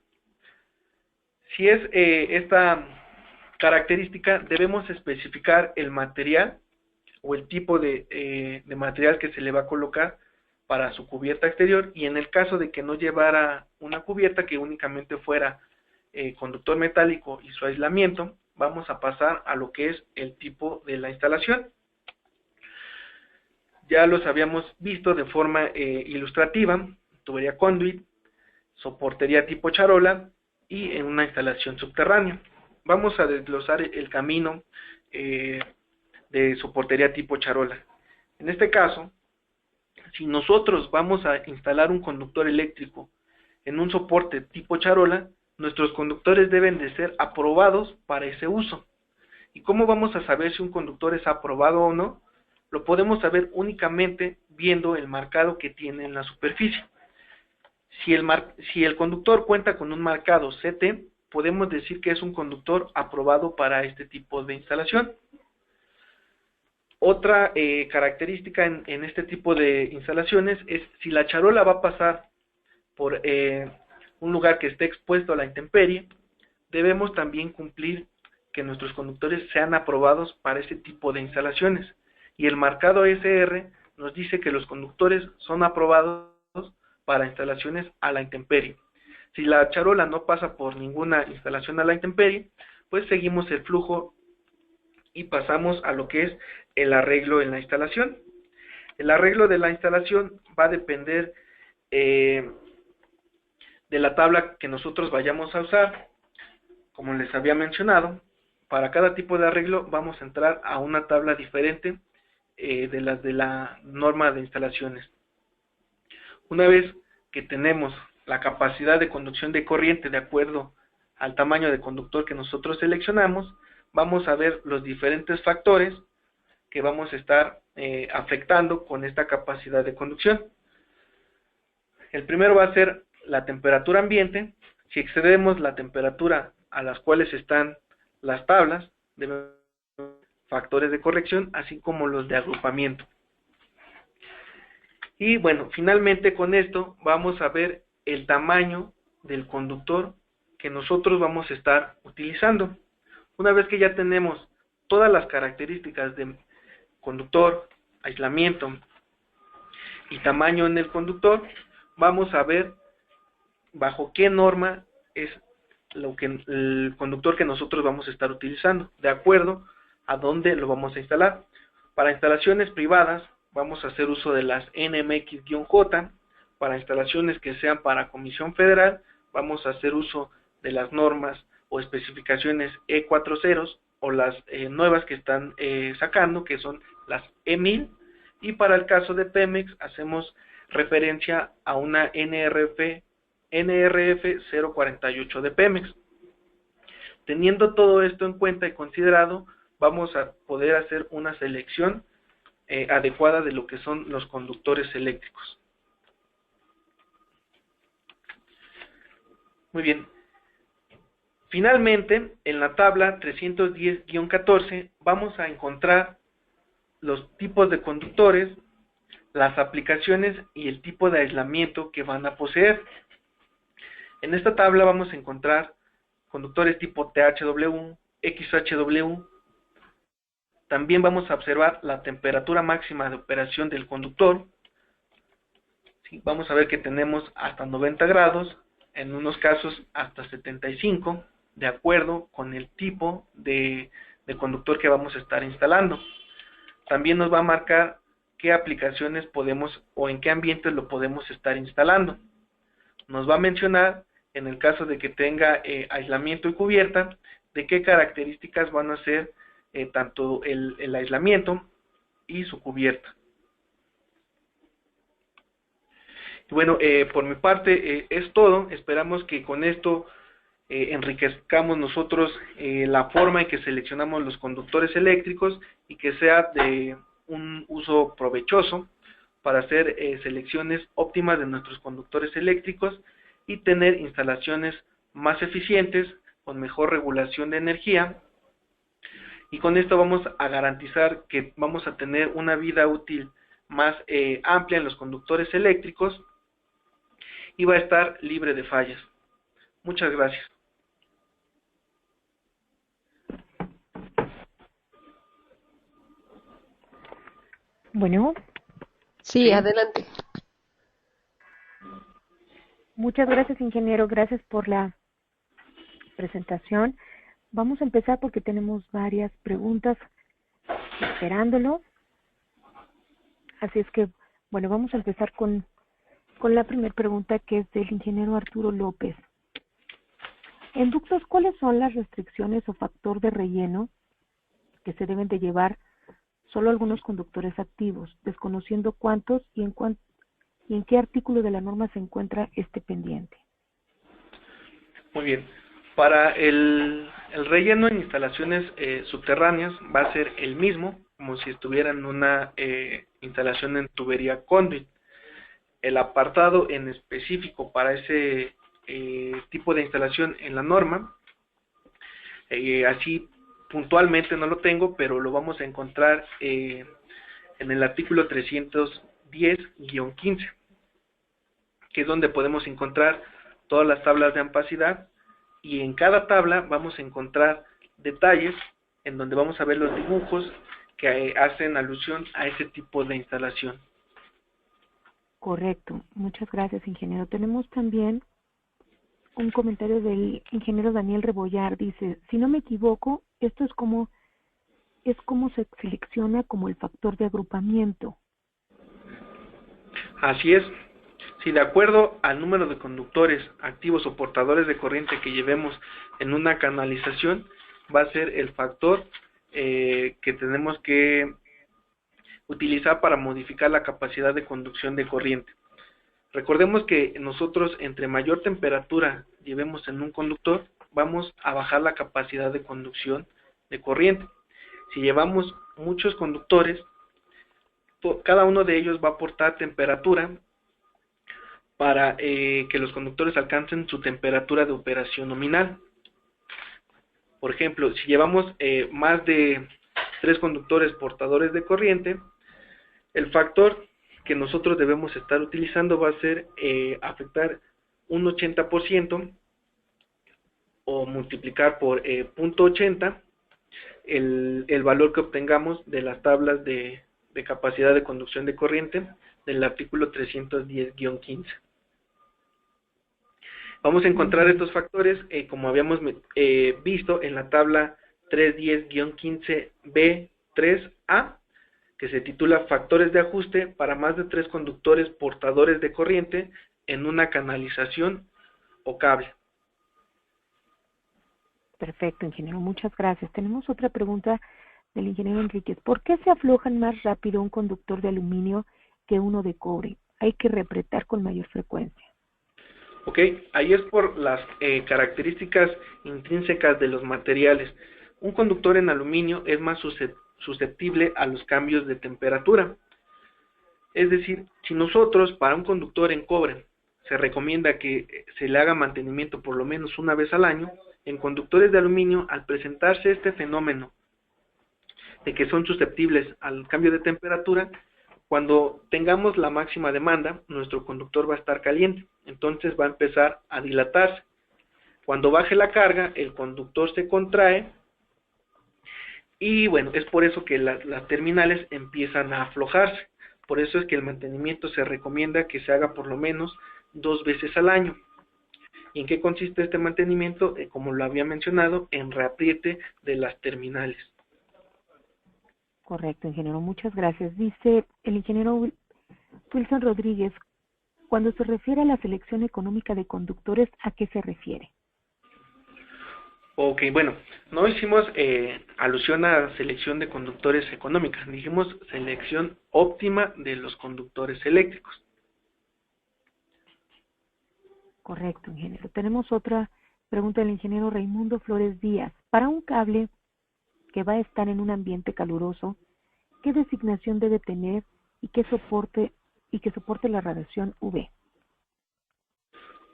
[SPEAKER 3] si es esta característica, debemos especificar el material o el tipo de material que se le va a colocar para su cubierta exterior, y en el caso de que no llevara una cubierta, que únicamente fuera conductor metálico y su aislamiento, vamos a pasar a lo que es el tipo de la instalación. Ya los habíamos visto de forma ilustrativa: tubería conduit, soportería tipo charola y en una instalación subterránea. Vamos a desglosar el camino de soportería tipo charola. En este caso, si nosotros vamos a instalar un conductor eléctrico en un soporte tipo charola, nuestros conductores deben de ser aprobados para ese uso. ¿Y cómo vamos a saber si un conductor es aprobado o no? Lo podemos saber únicamente viendo el marcado que tiene en la superficie. Si el conductor cuenta con un marcado CT, podemos decir que es un conductor aprobado para este tipo de instalación. Otra característica en este tipo de instalaciones es si la charola va a pasar por un lugar que esté expuesto a la intemperie, debemos también cumplir que nuestros conductores sean aprobados para ese tipo de instalaciones. Y el marcado SR nos dice que los conductores son aprobados para instalaciones a la intemperie. Si la charola no pasa por ninguna instalación a la intemperie, pues seguimos el flujo y pasamos a lo que es el arreglo en la instalación. El arreglo de la instalación va a depender de la tabla que nosotros vayamos a usar. Como les había mencionado, para cada tipo de arreglo vamos a entrar a una tabla diferente de las de la norma de instalaciones. Una vez que tenemos la capacidad de conducción de corriente de acuerdo al tamaño de conductor que nosotros seleccionamos, vamos a ver los diferentes factores que vamos a estar afectando con esta capacidad de conducción. El primero va a ser la temperatura ambiente. Si excedemos la temperatura a las cuales están las tablas, deben haber factores de corrección, así como los de agrupamiento. Y bueno, finalmente con esto vamos a ver el tamaño del conductor que nosotros vamos a estar utilizando. Una vez que ya tenemos todas las características de conductor, aislamiento y tamaño en el conductor, vamos a ver bajo qué norma es el conductor que nosotros vamos a estar utilizando, de acuerdo a dónde lo vamos a instalar. Para instalaciones privadas vamos a hacer uso de las NMX-J. Para instalaciones que sean para Comisión Federal vamos a hacer uso de las normas o especificaciones E40 o las nuevas que están sacando, que son las E1000, y para el caso de Pemex hacemos referencia a una NRF 048 de Pemex. Teniendo todo esto en cuenta y considerado, vamos a poder hacer una selección adecuada de lo que son los conductores eléctricos. Muy bien. Finalmente, en la tabla 310-14 vamos a encontrar los tipos de conductores, las aplicaciones y el tipo de aislamiento que van a poseer. En esta tabla vamos a encontrar conductores tipo THW, XHW. También vamos a observar la temperatura máxima de operación del conductor. Sí, vamos a ver que tenemos hasta 90 grados, en unos casos hasta 75, de acuerdo con el tipo de conductor que vamos a estar instalando. También nos va a marcar qué aplicaciones podemos o en qué ambientes lo podemos estar instalando. Nos va a mencionar, en el caso de que tenga aislamiento y cubierta, de qué características van a ser tanto el aislamiento y su cubierta. Y bueno, por mi parte es todo. Esperamos que con esto enriquezcamos nosotros la forma en que seleccionamos los conductores eléctricos y que sea de un uso provechoso para hacer selecciones óptimas de nuestros conductores eléctricos y tener instalaciones más eficientes, con mejor regulación de energía, y con esto vamos a garantizar que vamos a tener una vida útil más amplia en los conductores eléctricos y va a estar libre de fallas. Muchas gracias.
[SPEAKER 2] Bueno.
[SPEAKER 1] Sí, adelante.
[SPEAKER 2] Muchas gracias, ingeniero. Gracias por la presentación. Vamos a empezar porque tenemos varias preguntas esperándolo. Así es que, bueno, vamos a empezar con la primera pregunta, que es del ingeniero Arturo López. En ductos, ¿cuáles son las restricciones o factor de relleno que se deben de llevar solo algunos conductores activos, desconociendo cuántos y en qué artículo de la norma se encuentra este pendiente?
[SPEAKER 3] Muy bien. Para el relleno en instalaciones subterráneas va a ser el mismo, como si estuviera en una instalación en tubería conduit. El apartado en específico para ese tipo de instalación en la norma, así puntualmente no lo tengo, pero lo vamos a encontrar en el artículo 310-15, que es donde podemos encontrar todas las tablas de ampacidad, y en cada tabla vamos a encontrar detalles en donde vamos a ver los dibujos que hacen alusión a ese tipo de instalación.
[SPEAKER 2] Correcto. Muchas gracias, ingeniero. Tenemos también un comentario del ingeniero Daniel Rebollar. Dice, si no me equivoco, esto es como se selecciona como el factor de agrupamiento.
[SPEAKER 3] Así es. Si de acuerdo al número de conductores activos o portadores de corriente que llevemos en una canalización, va a ser el factor que tenemos que utilizar para modificar la capacidad de conducción de corriente. Recordemos que nosotros, entre mayor temperatura llevemos en un conductor, vamos a bajar la capacidad de conducción de corriente. Si llevamos muchos conductores, cada uno de ellos va a aportar temperatura para que los conductores alcancen su temperatura de operación nominal. Por ejemplo, si llevamos más de 3 conductores portadores de corriente, el factor que nosotros debemos estar utilizando va a ser afectar un 80% o multiplicar por 0.80 el valor que obtengamos de las tablas de capacidad de conducción de corriente del artículo 310-15. Vamos a encontrar estos factores como habíamos visto en la tabla 310-15B3A, que se titula Factores de ajuste para más de 3 conductores portadores de corriente en una canalización o cable.
[SPEAKER 2] Perfecto, ingeniero, muchas gracias. Tenemos otra pregunta del ingeniero Enríquez. ¿Por qué se aflojan más rápido un conductor de aluminio que uno de cobre? Hay que reapretar con mayor frecuencia.
[SPEAKER 3] Ok, ahí es por las características intrínsecas de los materiales. Un conductor en aluminio es más susceptible a los cambios de temperatura. Es decir, si nosotros para un conductor en cobre se recomienda que se le haga mantenimiento por lo menos una vez al año, en conductores de aluminio, al presentarse este fenómeno de que son susceptibles al cambio de temperatura, cuando tengamos la máxima demanda, nuestro conductor va a estar caliente, entonces va a empezar a dilatarse. Cuando baje la carga, el conductor se contrae y bueno, es por eso que las terminales empiezan a aflojarse. Por eso es que el mantenimiento se recomienda que se haga por lo menos 2 veces al año. ¿Y en qué consiste este mantenimiento? Como lo había mencionado, en reapriete de las terminales.
[SPEAKER 2] Correcto, ingeniero, muchas gracias. Dice el ingeniero Wilson Rodríguez, cuando se refiere a la selección económica de conductores, ¿a qué se refiere?
[SPEAKER 3] Ok, bueno, no hicimos alusión a selección de conductores económica, dijimos selección óptima de los conductores eléctricos.
[SPEAKER 2] Correcto, ingeniero. Tenemos otra pregunta del ingeniero Raimundo Flores Díaz. Para un cable que va a estar en un ambiente caluroso, ¿qué designación debe tener y que soporte la radiación UV?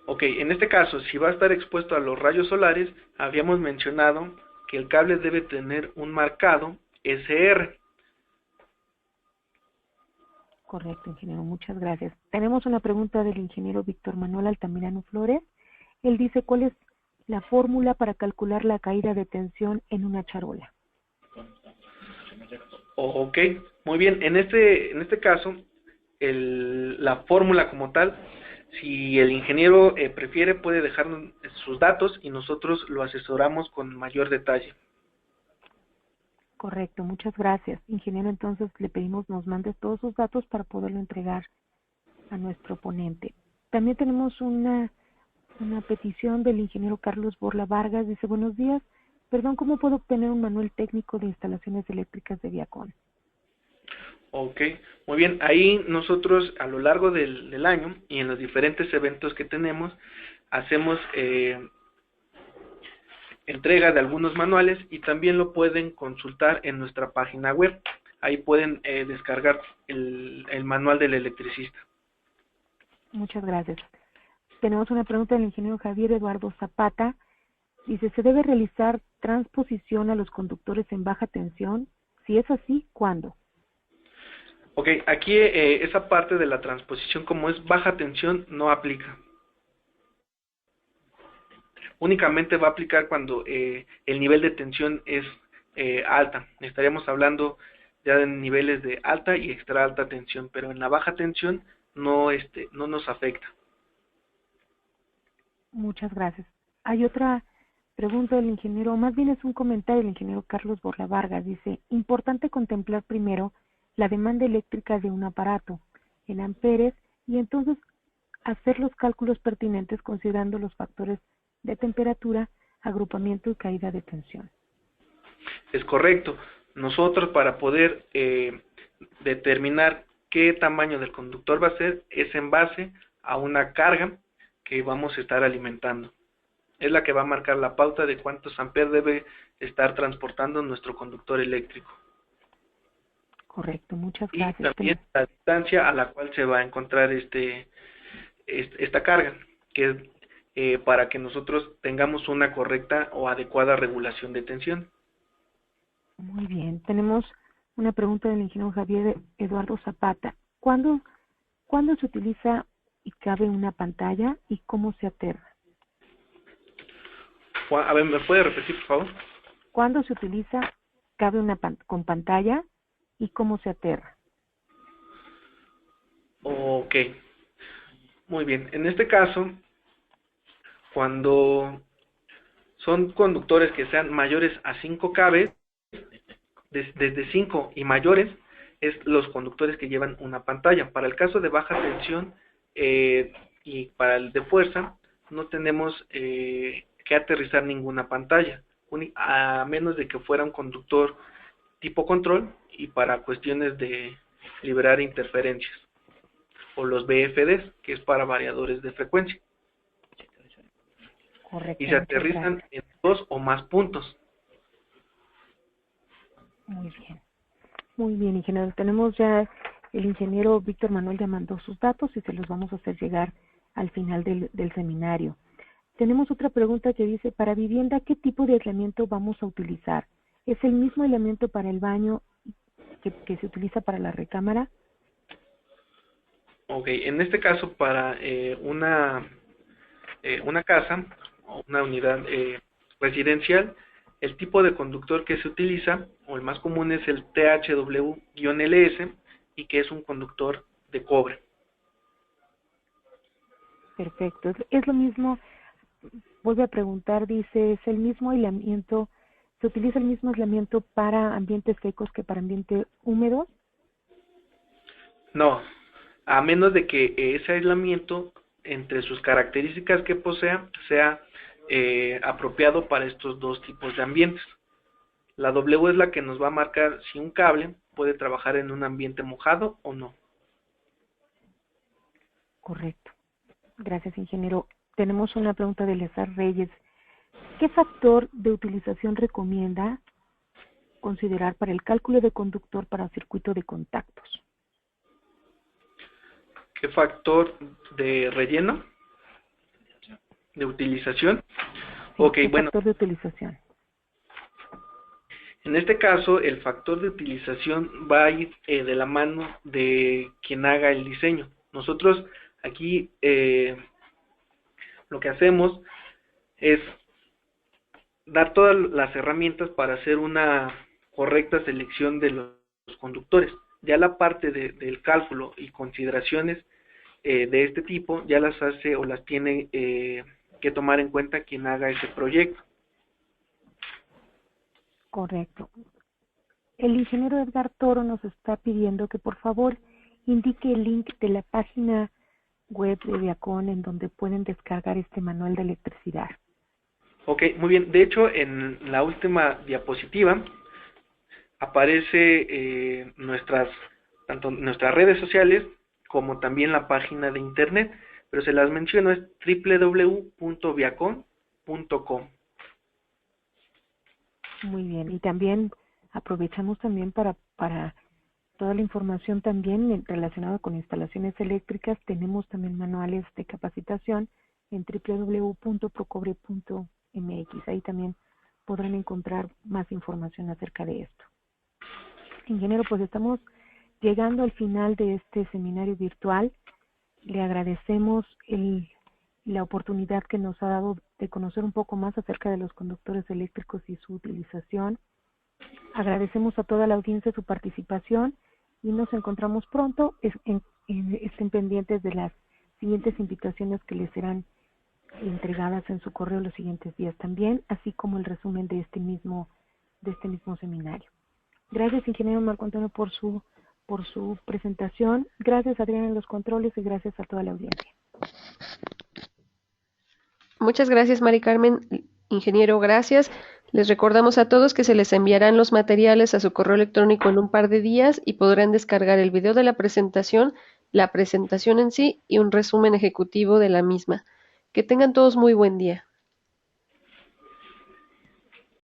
[SPEAKER 3] Ok, en este caso, si va a estar expuesto a los rayos solares, habíamos mencionado que el cable debe tener un marcado SR.
[SPEAKER 2] Correcto, ingeniero, muchas gracias. Tenemos una pregunta del ingeniero Víctor Manuel Altamirano Flores. Él dice, ¿cuál es la fórmula para calcular la caída de tensión en una charola?
[SPEAKER 3] Ok, muy bien. En este caso, la fórmula como tal, si el ingeniero prefiere, puede dejarnos sus datos y nosotros lo asesoramos con mayor detalle.
[SPEAKER 2] Correcto, muchas gracias. Ingeniero, entonces le pedimos nos mande todos sus datos para poderlo entregar a nuestro ponente. También tenemos una petición del ingeniero Carlos Borla Vargas. Dice, buenos días. Perdón, ¿cómo puedo obtener un manual técnico de instalaciones eléctricas de Viacon?
[SPEAKER 3] Ok, muy bien. Ahí nosotros a lo largo del año y en los diferentes eventos que tenemos, hacemos entrega de algunos manuales y también lo pueden consultar en nuestra página web. Ahí pueden descargar el manual del electricista.
[SPEAKER 2] Muchas gracias. Tenemos una pregunta del ingeniero Javier Eduardo Zapata. Dice, ¿se debe realizar transposición a los conductores en baja tensión? Si es así, ¿cuándo?
[SPEAKER 3] Ok, aquí esa parte de la transposición, como es baja tensión, no aplica. Únicamente va a aplicar cuando el nivel de tensión es alta. Estaríamos hablando ya de niveles de alta y extra alta tensión, pero en la baja tensión no nos afecta.
[SPEAKER 2] Muchas gracias. Hay otra pregunta del ingeniero, más bien es un comentario del ingeniero Carlos Borla Vargas. Dice, importante contemplar primero la demanda eléctrica de un aparato en amperes y entonces hacer los cálculos pertinentes considerando los factores de temperatura, agrupamiento y caída de tensión.
[SPEAKER 3] Es correcto. Nosotros para poder determinar qué tamaño del conductor va a ser es en base a una carga que vamos a estar alimentando. Es la que va a marcar la pauta de cuántos amperes debe estar transportando nuestro conductor eléctrico.
[SPEAKER 2] Correcto, muchas
[SPEAKER 3] Y
[SPEAKER 2] gracias.
[SPEAKER 3] también la distancia a la cual se va a encontrar esta carga, que es para que nosotros tengamos una correcta o adecuada regulación de tensión.
[SPEAKER 2] Muy bien, tenemos una pregunta del ingeniero Javier Eduardo Zapata. ¿Cuándo se utiliza y cabe una pantalla y cómo se aterra?
[SPEAKER 3] A ver, ¿me puede repetir, por favor?
[SPEAKER 2] ¿Cuándo se utiliza, cabe con pantalla y cómo se aterra?
[SPEAKER 3] Ok, muy bien. En este caso, cuando son conductores que sean mayores a 5 kV, desde 5 y mayores, es los conductores que llevan una pantalla. Para el caso de baja tensión y para el de fuerza, no tenemos que aterrizar ninguna pantalla, a menos de que fuera un conductor tipo control y para cuestiones de liberar interferencias, o los VFDs, que es para variadores de frecuencia.
[SPEAKER 2] Correcto.
[SPEAKER 3] Y se aterrizan en 2 o más puntos.
[SPEAKER 2] Muy bien. Muy bien, ingeniero. Tenemos ya, el ingeniero Víctor Manuel ya mandó sus datos y se los vamos a hacer llegar al final del seminario. Tenemos otra pregunta que dice, para vivienda, ¿qué tipo de aislamiento vamos a utilizar? ¿Es el mismo aislamiento para el baño que se utiliza para la recámara?
[SPEAKER 3] Ok, en este caso para una casa o una unidad residencial, el tipo de conductor que se utiliza, o el más común, es el THW-LS, y que es un conductor de cobre.
[SPEAKER 2] Perfecto. Es lo mismo, vuelve a preguntar, dice, ¿es el mismo aislamiento, se utiliza el mismo aislamiento para ambientes secos que para ambientes húmedos?
[SPEAKER 3] No, a menos de que ese aislamiento, entre sus características que posea, sea apropiado para estos dos tipos de ambientes. La W es la que nos va a marcar si un cable puede trabajar en un ambiente mojado o no.
[SPEAKER 2] Correcto. Gracias, ingeniero. Tenemos una pregunta de Eleazar Reyes. ¿Qué factor de utilización recomienda considerar para el cálculo de conductor para circuito de contactos?
[SPEAKER 3] ¿Qué factor de relleno? ¿De utilización?
[SPEAKER 2] Sí,
[SPEAKER 3] Ok,
[SPEAKER 2] ¿qué
[SPEAKER 3] bueno.
[SPEAKER 2] factor de utilización?
[SPEAKER 3] En este caso, el factor de utilización va a ir de la mano de quien haga el diseño. Nosotros aquí lo que hacemos es dar todas las herramientas para hacer una correcta selección de los conductores. Ya la parte del cálculo y consideraciones de este tipo ya las hace o las tiene que tomar en cuenta quien haga ese proyecto.
[SPEAKER 2] Correcto. El ingeniero Edgar Toro nos está pidiendo que por favor indique el link de la página web de Viacon en donde pueden descargar este manual de electricidad.
[SPEAKER 3] Ok, muy bien. De hecho, en la última diapositiva aparece tanto nuestras redes sociales como también la página de internet, pero se las menciono, es www.viacon.com.
[SPEAKER 2] Muy bien, y también aprovechamos también para toda la información también relacionada con instalaciones eléctricas. Tenemos también manuales de capacitación en www.procobre.mx. Ahí también podrán encontrar más información acerca de esto. Ingeniero, pues estamos llegando al final de este seminario virtual. Le agradecemos la oportunidad que nos ha dado de conocer un poco más acerca de los conductores eléctricos y su utilización. Agradecemos a toda la audiencia su participación y nos encontramos pronto. Estén pendientes de las siguientes invitaciones que les serán entregadas en su correo los siguientes días también, así como el resumen de este mismo seminario. Gracias, ingeniero Marco Antonio, por su presentación. Gracias, Adriana, en los controles, y gracias a toda la audiencia.
[SPEAKER 1] Muchas gracias, Mari Carmen. Ingeniero, gracias. Les recordamos a todos que se les enviarán los materiales a su correo electrónico en un par de días y podrán descargar el video de la presentación en sí y un resumen ejecutivo de la misma. Que tengan todos muy buen día.